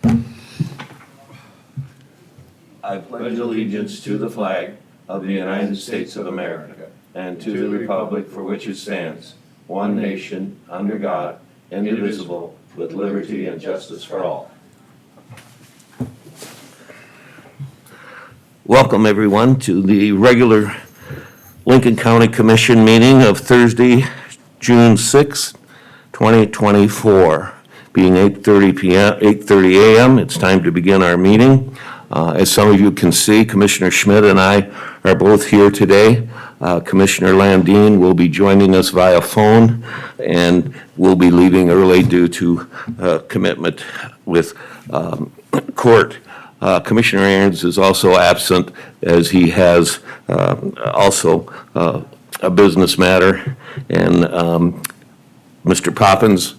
I pledge allegiance to the flag of the United States of America and to the republic for which it stands, one nation, under God, indivisible, with liberty and justice for all. Welcome, everyone, to the regular Lincoln County Commission meeting of Thursday, June 6, 2024. Being 8:30 a.m., it's time to begin our meeting. As some of you can see, Commissioner Schmidt and I are both here today. Commissioner Landine will be joining us via phone and will be leaving early due to commitment with court. Commissioner Aaron's is also absent as he has also a business matter, and Mr. Poppins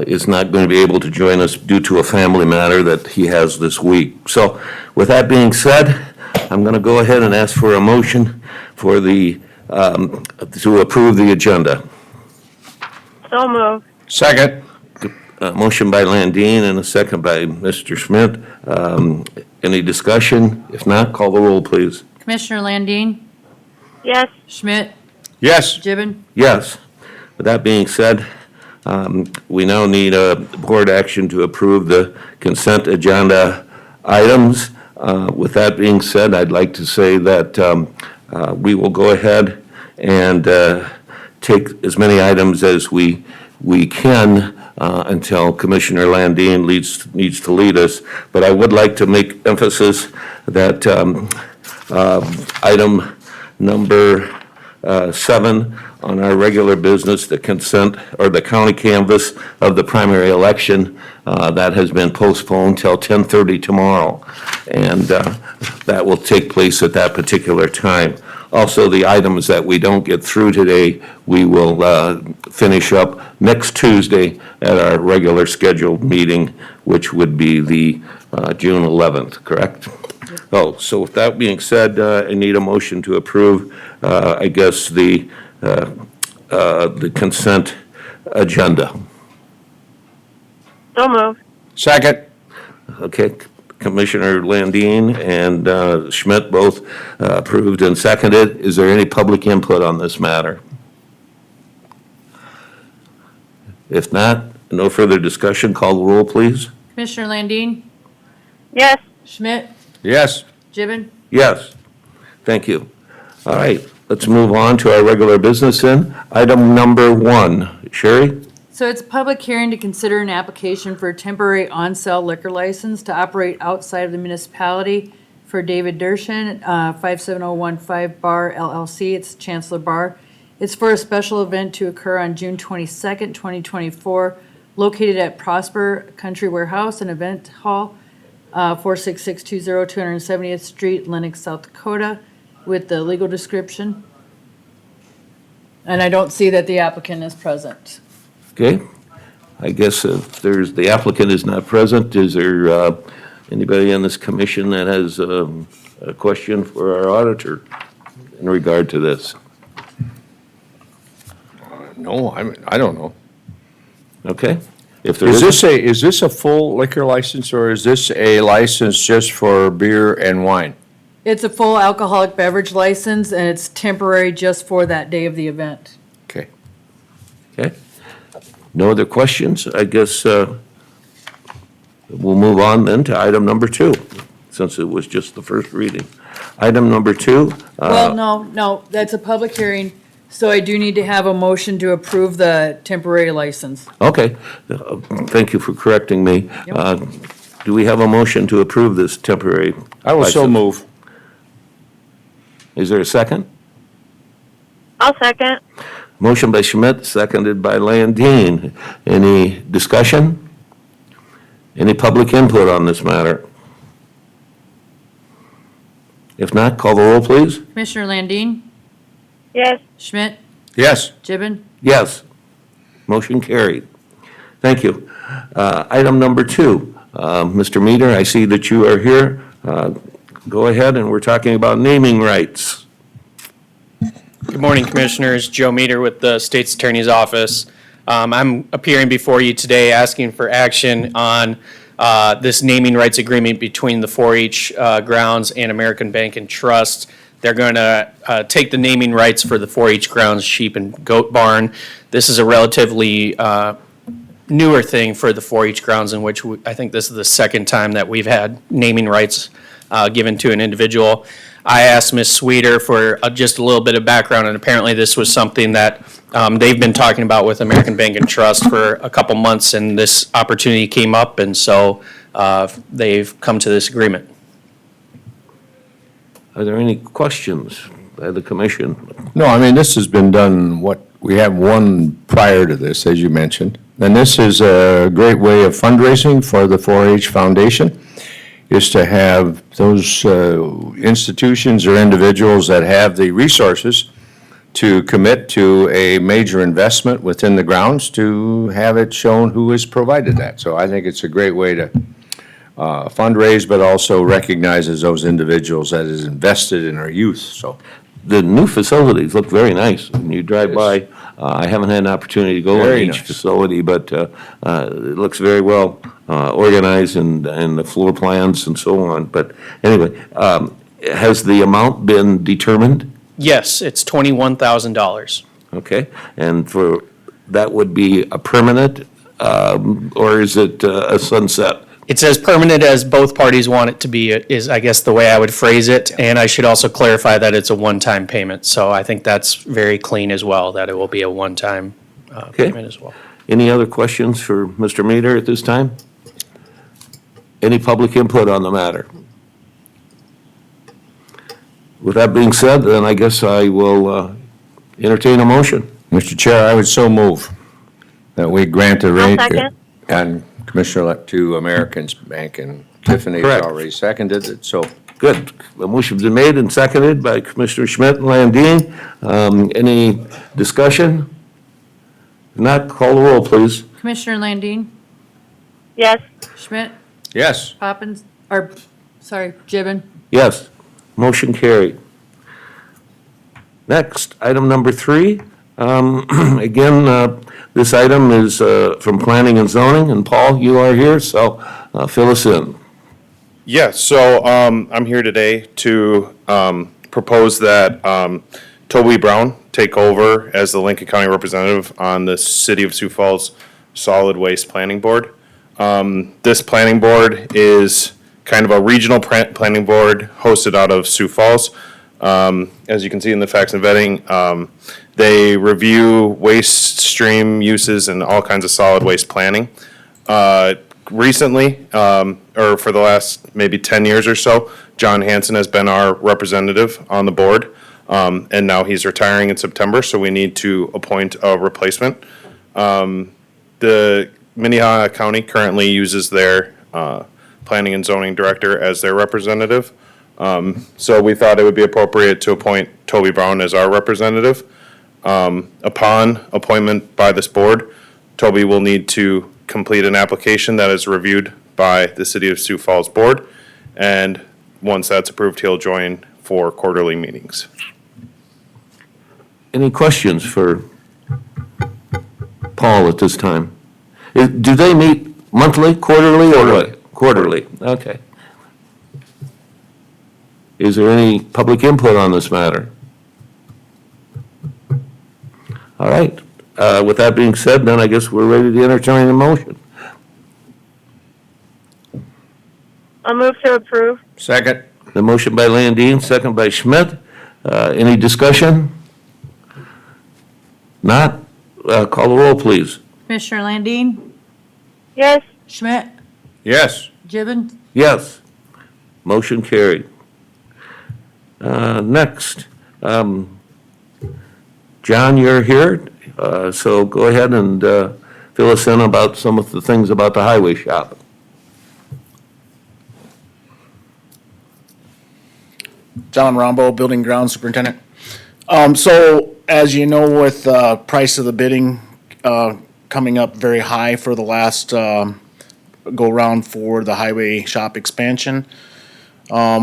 is not going to be able to join us due to a family matter that he has this week. So with that being said, I'm going to go ahead and ask for a motion for the, to approve the agenda. So moved. Second. Motion by Landine and a second by Mr. Schmidt. Any discussion? If not, call the roll, please. Commissioner Landine, Yes. Schmidt, Yes. Gibbon, Yes. With that being said, we now need a board action to approve the consent agenda items. With that being said, I'd like to say that we will go ahead and take as many items as we can until Commissioner Landine needs to lead us. But I would like to make emphasis that item number 7 on our regular business, the consent or the county canvass of the primary election, that has been postponed till 10:30 tomorrow. And that will take place at that particular time. Also, the items that we don't get through today, we will finish up next Tuesday at our regular scheduled meeting, which would be the June 11th, correct? Oh, so with that being said, I need a motion to approve, I guess, the consent agenda. So moved. Second. Okay, Commissioner Landine and Schmidt both approved and seconded. Is there any public input on this matter? If not, no further discussion. Call the roll, please. Commissioner Landine, Yes. Schmidt, Yes. Gibbon, Yes. Thank you. All right, let's move on to our regular business then. Item number 1. Sherry? So it's a public hearing to consider an application for a temporary on-sale liquor license to operate outside of the municipality for David Dershin, 57015 Bar LLC. It's Chancellor Bar. It's for a special event to occur on June 22nd, 2024, located at Prosper Country Warehouse and Event Hall, 46620 270th Street, Lenox, South Dakota, with the legal description. And I don't see that the applicant is present. Okay. I guess if the applicant is not present, is there anybody on this commission that has a question for our auditor in regard to this? No, I don't know. Okay. If there Is this a full liquor license or is this a license just for beer and wine? It's a full alcoholic beverage license, and it's temporary just for that day of the event. Okay. Okay. No other questions? I guess we'll move on then to item number 2, since it was just the first reading. Item number 2. Well, no, that's a public hearing, so I do need to have a motion to approve the temporary license. Okay. Thank you for correcting me. Yep. Do we have a motion to approve this temporary? I will so license? move. Is there a second? I'll second. Motion by Schmidt, seconded by Landine. Any discussion? Any public input on this matter? If not, call the roll, please. Commissioner Landine, Yes. Schmidt, Yes. Gibbon, Yes. Motion carried. Thank you. Item number 2. Mr. Meter, I see that you are here. Go ahead, and we're talking about naming rights. Good morning, Commissioners. Joe Meter with the State's Attorney's Office. I'm appearing before you today asking for action on this naming rights agreement between the 4-H grounds and American Bank and Trust. They're going to take the naming rights for the 4-H grounds sheep and goat barn. This is a relatively newer thing for the 4-H grounds, in which I think this is the second time that we've had naming rights given to an individual. I asked Ms. Sweeter for just a little bit of background, and apparently this was something that they've been talking about with American Bank and Trust for a couple months, and this opportunity came up, and so they've come to this agreement. Are there any questions by the commission? No, I mean, this has been done, we have one prior to this, as you mentioned. And this is a great way of fundraising for the 4-H Foundation, is to have those institutions or individuals that have the resources to commit to a major investment within the grounds, to have it shown who has provided that. So I think it's a great way to fundraise, but also recognizes those individuals that is invested in our youth, so. The new facilities look very nice. When you drive by, I haven't had an opportunity to go in Very each nice. facility, but it looks very well organized and the floor plans and so on. But anyway, has the amount been determined? Yes, it's $21,000. Okay, and that would be a permanent, or is it a sunset? It's as permanent as both parties want it to be, is, I guess, the way I would phrase it. And I should also clarify that it's a one-time payment. So I think that's very clean as well, that it will be a one-time payment as well. Any other questions for Mr. Meter at this time? Any public input on the matter? With that being said, then I guess I will entertain a motion. Mr. Chair, I would so move that we grant a I'll rate. second. And Commissioner to American Bank, and Tiffany has Correct. already seconded it, so. Good. The motion's been made and seconded by Commissioner Schmidt and Landine. Any discussion? If not, call the roll, please. Commissioner Landine, Yes. Schmidt, Yes. Poppins, or, sorry, Gibbon. Yes, motion carried. Next, item number 3. Again, this item is from Planning and Zoning, and Paul, you are here, so fill us in. Yeah, so I'm here today to propose that Toby Brown take over as the Lincoln County representative on the City of Sioux Falls Solid Waste Planning Board. This planning board is kind of a regional planning board hosted out of Sioux Falls. As you can see in the facts and vetting, they review waste stream uses and all kinds of solid waste planning. Recently, or for the last maybe 10 years or so, John Hanson has been our representative on the board, and now he's retiring in September, so we need to appoint a replacement. The Minnehaha County currently uses their planning and zoning director as their representative. So we thought it would be appropriate to appoint Toby Brown as our representative. Upon appointment by this board, Toby will need to complete an application that is reviewed by the City of Sioux Falls Board, and once that's approved, he'll join for quarterly meetings. Any questions for Paul at this time? Do they meet monthly, quarterly, or what? Quarterly, okay. Is there any public input on this matter? All right, with that being said, then I guess we're ready to entertain a motion. I'll move to approve. Second. The motion by Landine, second by Schmidt. Any discussion? Not? Call the roll, please. Commissioner Landine, Yes. Schmidt, Yes. Gibbon, Yes. Motion carried. Next, John, you're here, so go ahead and fill us in about some of the things about the highway shop. John Rombo, Building Ground Superintendent. So as you know, with price of the bidding coming up very high for the last go-round for the highway shop expansion,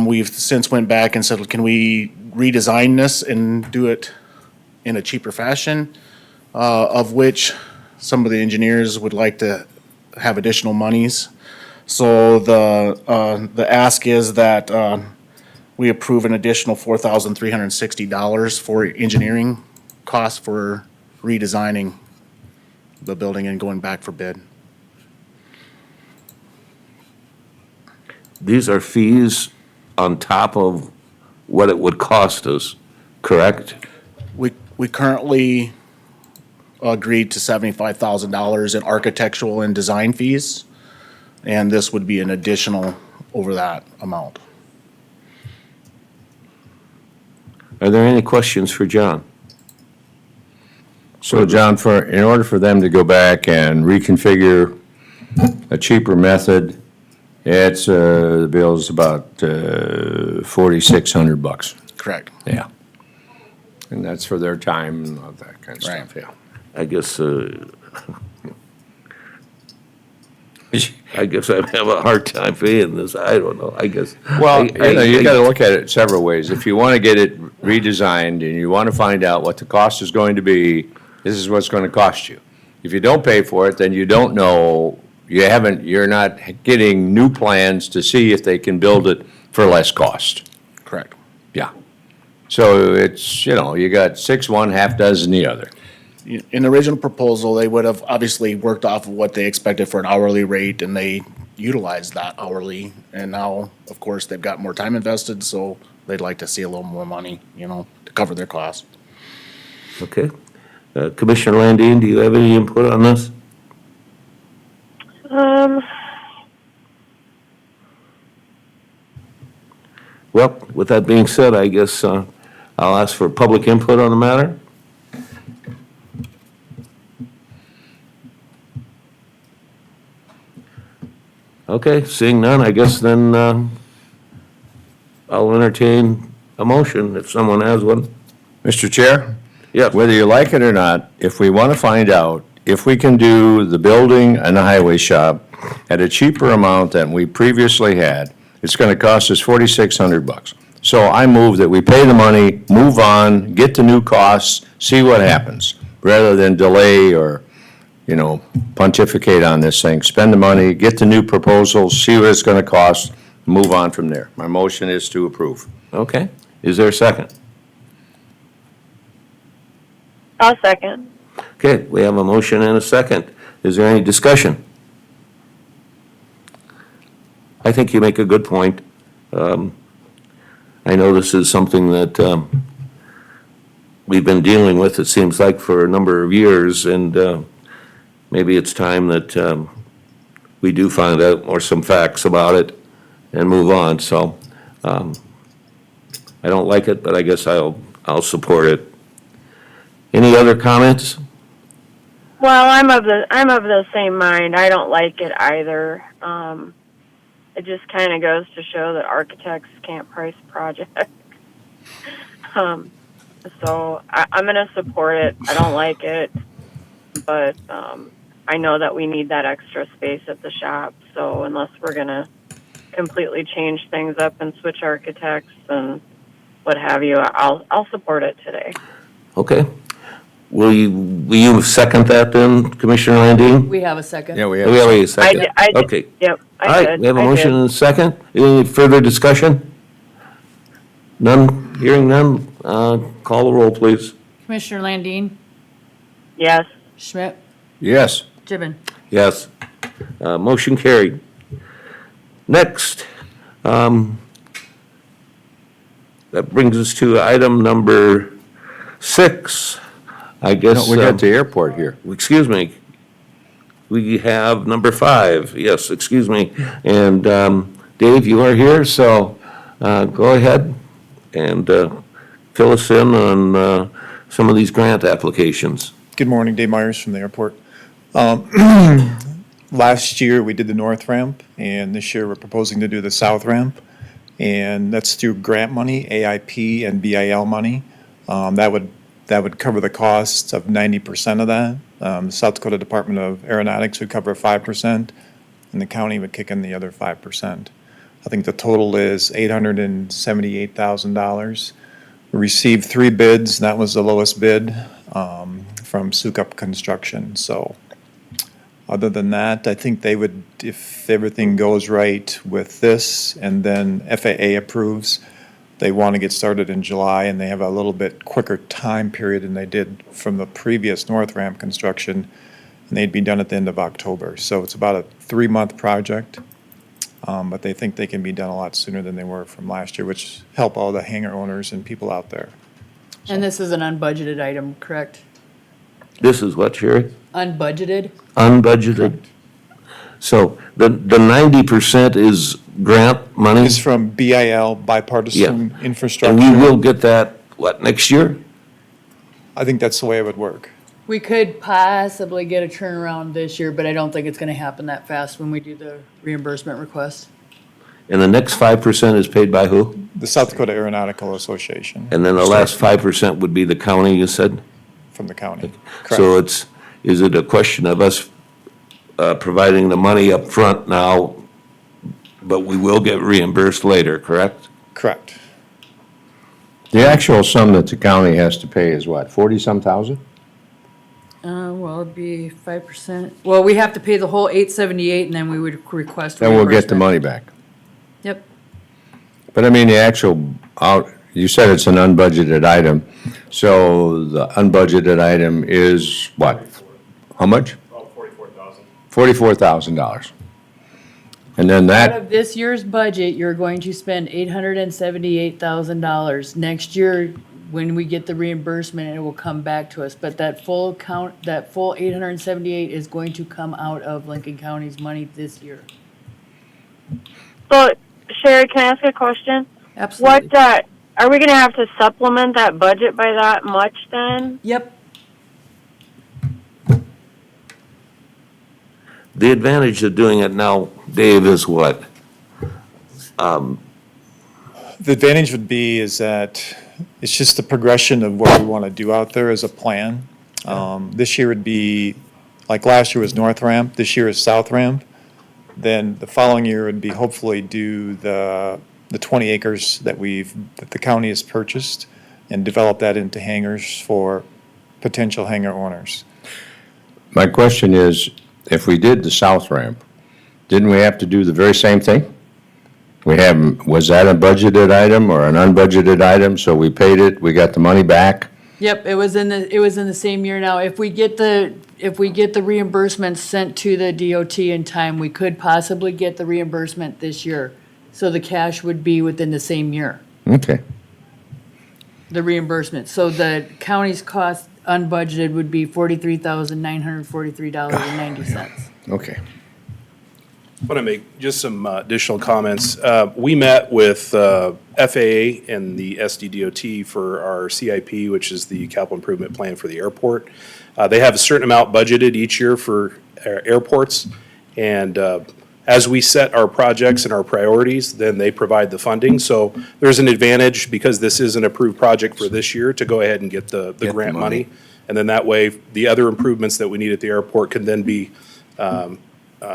we've since went back and said, can we redesign this and do it in a cheaper fashion? Of which some of the engineers would like to have additional monies. So the ask is that we approve an additional $4,360 for engineering costs for redesigning the building and going back for bid. These are fees on top of what it would cost us, correct? We currently agreed to $75,000 in architectural and design fees, and this would be an additional over that amount. Are there any questions for John? So John, in order for them to go back and reconfigure a cheaper method, the bill's about $4,600. Correct. Yeah. And that's for their time and all that kind of stuff, yeah. I guess I have a hard time paying this. I don't know. I guess. Well, you gotta look at it several ways. If you wanna get it redesigned and you wanna find out what the cost is going to be, this is what's gonna cost you. If you don't pay for it, then you don't know, you're not getting new plans to see if they can build it for less cost. Correct. Yeah. So it's, you got six one, half dozen the other. In the original proposal, they would have obviously worked off of what they expected for an hourly rate, and they utilized that hourly. And now, of course, they've got more time invested, so they'd like to see a little more money, to cover their costs. Okay. Commissioner Landine, do you have any input on this? Well, with that being said, I guess I'll ask for public input on the matter. Okay, seeing none, I guess then I'll entertain a motion if someone has one. Mr. Chair? Yes. Whether you like it or not, if we want to find out if we can do the building and the highway shop at a cheaper amount than we previously had, it's going to cost us $4,600. So I move that we pay the money, move on, get the new costs, see what happens, rather than delay or, pontificate on this thing. Spend the money, get the new proposals, see what it's going to cost, move on from there. My motion is to approve. Okay, is there a second? I'll second. Okay, we have a motion and a second. Is there any discussion? I think you make a good point. I know this is something that we've been dealing with, it seems like, for a number of years, and maybe it's time that we do find out more some facts about it and move on. So I don't like it, but I guess I'll support it. Any other comments? Well, I'm of the same mind. I don't like it either. It just kind of goes to show that architects can't price projects. So I'm going to support it. I don't like it, but I know that we need that extra space at the shop. So unless we're going to completely change things up and switch architects and what have you, I'll support it today. Okay. Will you second that then, Commissioner Landine? We have a second. Yeah, we Do we have a I second? did, I did. Okay. Yep, All I right, did. we have a I motion did. and a second. Any further discussion? None, hearing none, call the roll, please. Commissioner Landine, Yes. Schmidt, Yes. Gibbon. Yes. Motion carried. Next, that brings us to item number 6, I guess. No, we got the airport here. Excuse me. We have number 5, yes, excuse me. And Dave, you are here, so go ahead and fill us in on some of these grant applications. Good morning, Dave Myers from the airport. Last year, we did the north ramp, and this year, we're proposing to do the south ramp. And that's through grant money, AIP and BIL money. That would cover the costs of 90% of that. The South Dakota Department of Aeronautics would cover 5%, and the county would kick in the other 5%. I think the total is $878,000. We received 3 bids, and that was the lowest bid from Sukup Construction. So Other than that, I think they would, if everything goes right with this and then FAA approves, they want to get started in July and they have a little bit quicker time period than they did from the previous North Ramp construction. And they'd be done at the end of October. So it's about a 3-month project. But they think they can be done a lot sooner than they were from last year, which help all the hangar owners and people out there. And this is an unbudgeted item, correct? This is what, Sherry? Unbudgeted? Unbudgeted? So the 90% is grant money? It's from BIL, Bipartisan And we Infrastructure. will get that, what, next year? I think that's the way it would work. We could possibly get a turnaround this year, but I don't think it's gonna happen that fast when we do the reimbursement request. And the next 5% is paid by who? The South Dakota Aeronautical Association. And then the last 5% would be the county, you said? From the county. So Correct. is it a question of us providing the money up front now, but we will get reimbursed later, correct? Correct. The actual sum that the county has to pay is what, 40-some thousand? Well, it'd be 5%. Well, we have to pay the whole 878 and then we would request Then we'll get the reimbursement. money back. Yep. But I mean, the actual you said it's an unbudgeted item, so the unbudgeted item is what? How much? About $44,000. $44,000. And then Out that, of this year's budget, you're going to spend $878,000. Next year, when we get the reimbursement, it will come back to us. But that full count, that full 878 is going to come out of Lincoln County's money this year. So, Sherry, can I ask a question? Absolutely. What, are we gonna have to supplement that budget by that much then? Yep. The advantage of doing it now, Dave, is what? The advantage would be is that it's just the progression of what we want to do out there as a plan. This year would be, like last year was North Ramp, this year is South Ramp. Then the following year would be hopefully do the 20 acres that the county has purchased and develop that into hangars for potential hangar owners. my question is, if we did the south ramp, didn't we have to do the very same thing? Was that a budgeted item or an unbudgeted item, so we paid it, we got the money back? Yep, it was in the same year now. If we get the reimbursement sent to the DOT in time, we could possibly get the reimbursement this year. So the cash would be within the same year, Okay. the reimbursement. So the county's cost unbudgeted would be $43,943.90. Okay. I want to make just some additional comments. We met with FAA and the SDDOT for our CIP, which is the capital improvement plan for the airport. They have a certain amount budgeted each year for airports. And as we set our projects and our priorities, then they provide the funding. So there's an advantage, because this is an approved project for this year, to go ahead and get the grant money. And then that way, the other improvements that we need at the airport can then be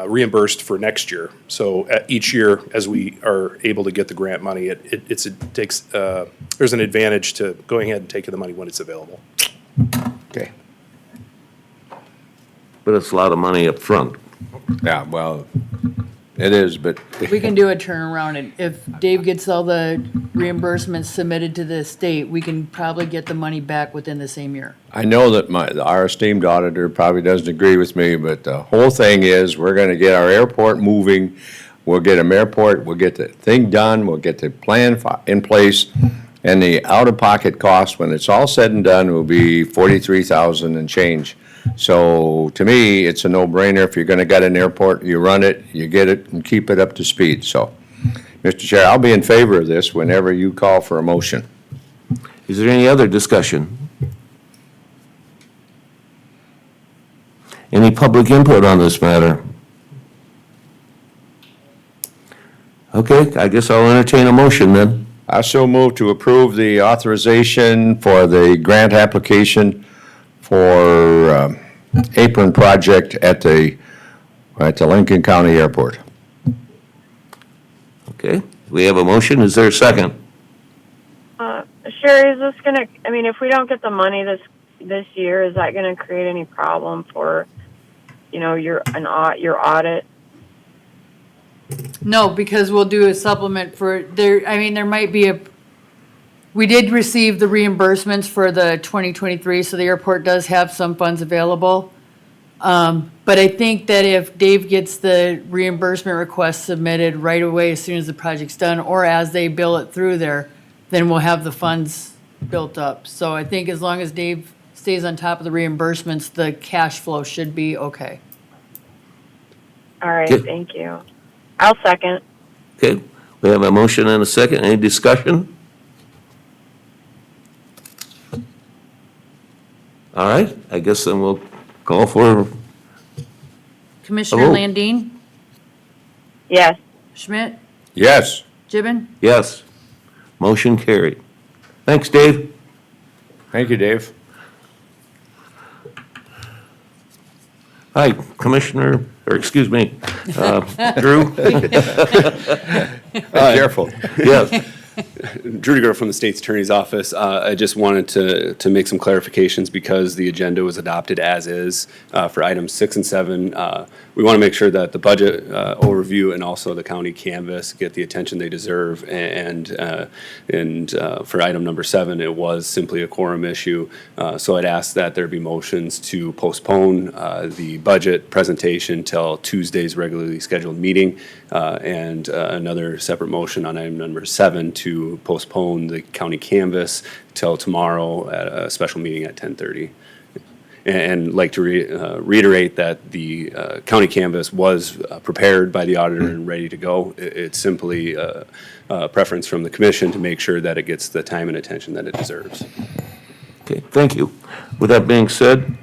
reimbursed for next year. So each year, as we are able to get the grant money, there's an advantage to going ahead and taking the money when it's available. Okay. But it's a lot of money up front. Yeah, well, it is, but We can do a turnaround, and if Dave gets all the reimbursements submitted to the state, we can probably get the money back within the same year. I know that our esteemed auditor probably doesn't agree with me, but the whole thing is, we're gonna get our airport moving. We'll get we'll get the thing done, we'll get the plan in place, and the out-of-pocket cost, when it's all said and done, will be 43,000 and change. So, to me, it's a no-brainer. If you're gonna get an airport, you run it, you get it, and keep it up to speed. So, Mr. Chair, I'll be in favor of this whenever you call for a motion. Is there any other discussion? Any public input on this matter? Okay, I guess I'll entertain a motion then. I so move to approve the authorization for the grant application for apron project at the Lincoln County Airport. Okay, we have a motion. Is there a second? Sherry, is this gonna, I mean, if we don't get the money this year, is that gonna create any problem for your audit? No, because we'll do a supplement for, there might be we did receive the reimbursements for the 2023, so the airport does have some funds available. But I think that if Dave gets the reimbursement request submitted right away as soon as the project's done, or as they bill it through there, then we'll have the funds built up. So I think as long as Dave stays on top of the reimbursements, the cash flow should be okay. All right, Okay. thank you. I'll second. Okay, we have a motion and a second. Any discussion? All right, I guess then we'll call for, Commissioner Hello. Landine, Yes. Schmidt, Yes. Gibbon, yes. Motion carried. Thanks, Dave. Thank you, Dave. Hi, Commissioner, or excuse me, Drew? Careful. Yes, Drew DeGroat from the State's Attorney's Office. I just wanted to make some clarifications because the agenda was adopted as is for items 6 and 7. We want to make sure that the budget overview and also the county canvas get the attention they deserve. And for item number 7, it was simply a quorum issue. So I'd ask that there be motions to postpone the budget presentation till Tuesday's regularly scheduled meeting, and another separate motion on item number 7 to postpone the county canvas till tomorrow at a special meeting at 10:30. And like to reiterate that the county canvas was prepared by the auditor and ready to go. It's simply a preference from the commission to make sure that it gets the time and attention that it deserves. okay, thank you. With that being said,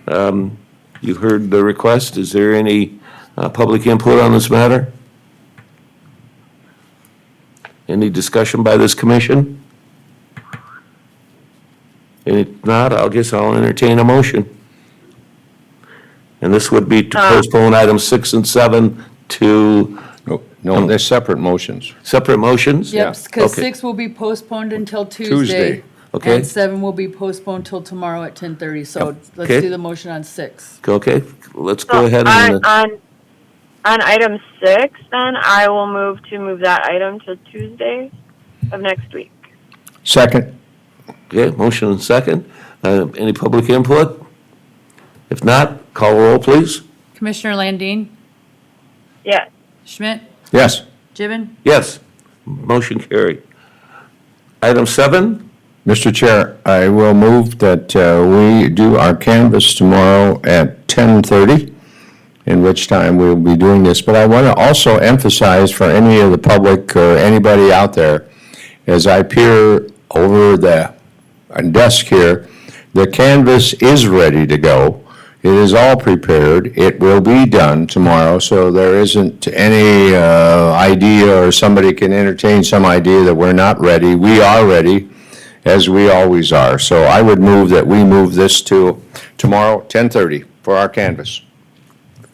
you heard the request. Is there any public input on this matter? Any discussion by this commission? And if not, I'll entertain a motion. And this would be to postpone items 6 and 7 to No, they're separate motions. separate motions? Yep, because Okay. 6 will be postponed until Tuesday. Tuesday. Okay. And 7 will be postponed till tomorrow at 10:30, so let's Okay. do the motion on 6. Okay, let's go ahead and, On item 6, then, I will move that item to Tuesday of next week. Second. okay, motion and second. Any public input? If not, call roll, please. Commissioner Landine, Yes. Schmidt, Yes. Gibbon, Yes, motion carried. Item 7, Mr. Chair, I will move that we do our canvas tomorrow at 10:30, in which time we'll be doing this. But I want to also emphasize for any of the public or anybody out there, as I peer over the desk here, the canvas is ready to go. It is all prepared. It will be done tomorrow, so there isn't any idea or somebody can entertain some idea that we're not ready. We are ready, as we always are. So I would move that we move this to tomorrow, 10:30, for our canvas.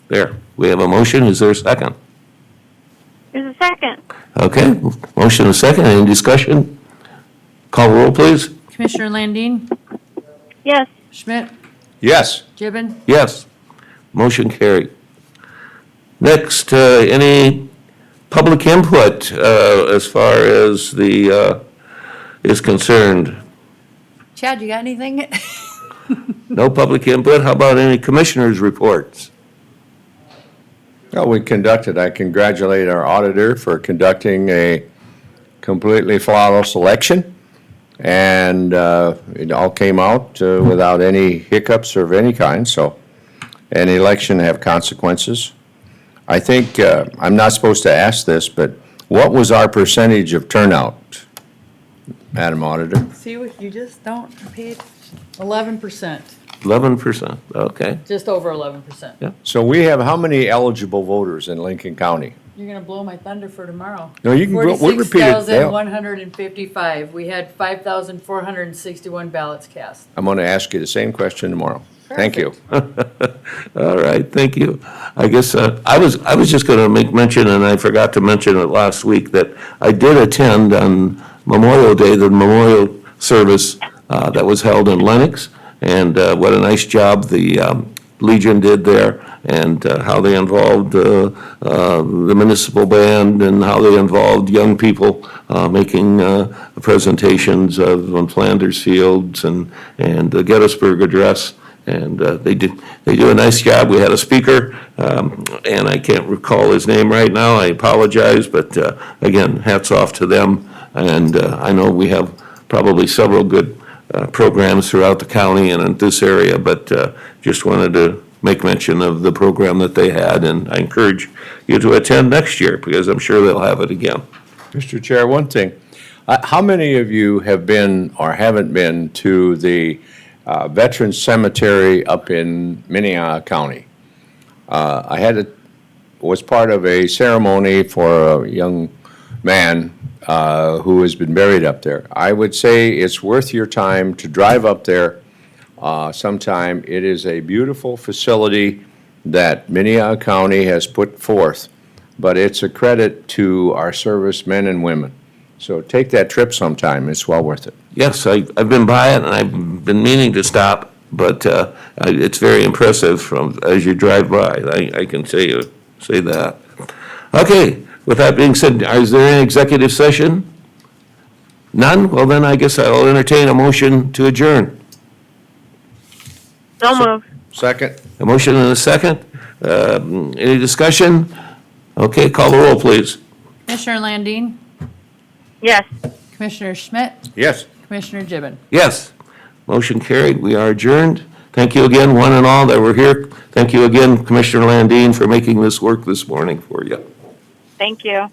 there, we have a motion, is there a second? There's a second. Okay, motion and second, any discussion? Call roll, please. Commissioner Landine, Yes. Schmidt, Yes. Gibbon, Yes, motion carried. Next, any public input as far as the, is concerned? Chad, you got anything? No public input, how about any commissioners' reports? Well, I congratulate our auditor for conducting a completely flawless election. And it all came out without any hiccups of any kind, so an election have consequences. I think, I'm not supposed to ask this, but what was our percentage of turnout, Madam Auditor? See what you just don't pay, 11%, 11%, okay. just over 11%. Yeah. So we have how many eligible voters in Lincoln County? You're gonna blow my thunder for tomorrow. No, you can go- we'll repeat it. 46,155. We had 5,461 ballots cast. I'm going to ask you the same question tomorrow. Thank you. All right, thank you. I guess, I was just gonna make mention, and I forgot to mention it last week, that I did attend on Memorial Day, the memorial service that was held in Lenox, and what a nice job the Legion did there, and how they involved the municipal band, and how they involved young people making presentations on Flanders Fields and the Gettysburg Address. And they do a nice job. We had a speaker, and I can't recall his name right now. I apologize, but again, hats off to them. And I know we have probably several good programs throughout the county and in this area, but just wanted to make mention of the program that they had, and I encourage you to attend next year, because I'm sure they'll have it again. Mr. Chair, one thing. How many of you have been or haven't been to the Veterans Cemetery up in Minnehaha County? Was part of a ceremony for a young man who has been buried up there. I would say it's worth your time to drive up there sometime. It is a beautiful facility that Minnehaha County has put forth, but it's a credit to our servicemen and women. So take that trip sometime. It's well worth it. Yes, I've been by it, and I've been meaning to stop, but it's very impressive as you drive by. I can say that. Okay, with that being said, is there any executive session? None? Well, then I guess I'll entertain a motion to adjourn. So moved. Second? A motion and a second. Any discussion? Okay, call the roll, please. Commissioner Landine, Yes. Commissioner Schmidt, Yes. Commissioner Gibbon. Yes. Motion carried. We are adjourned. Thank you again, one and all that were here. Thank you again, Commissioner Landine, for making this work this morning for you. Thank you.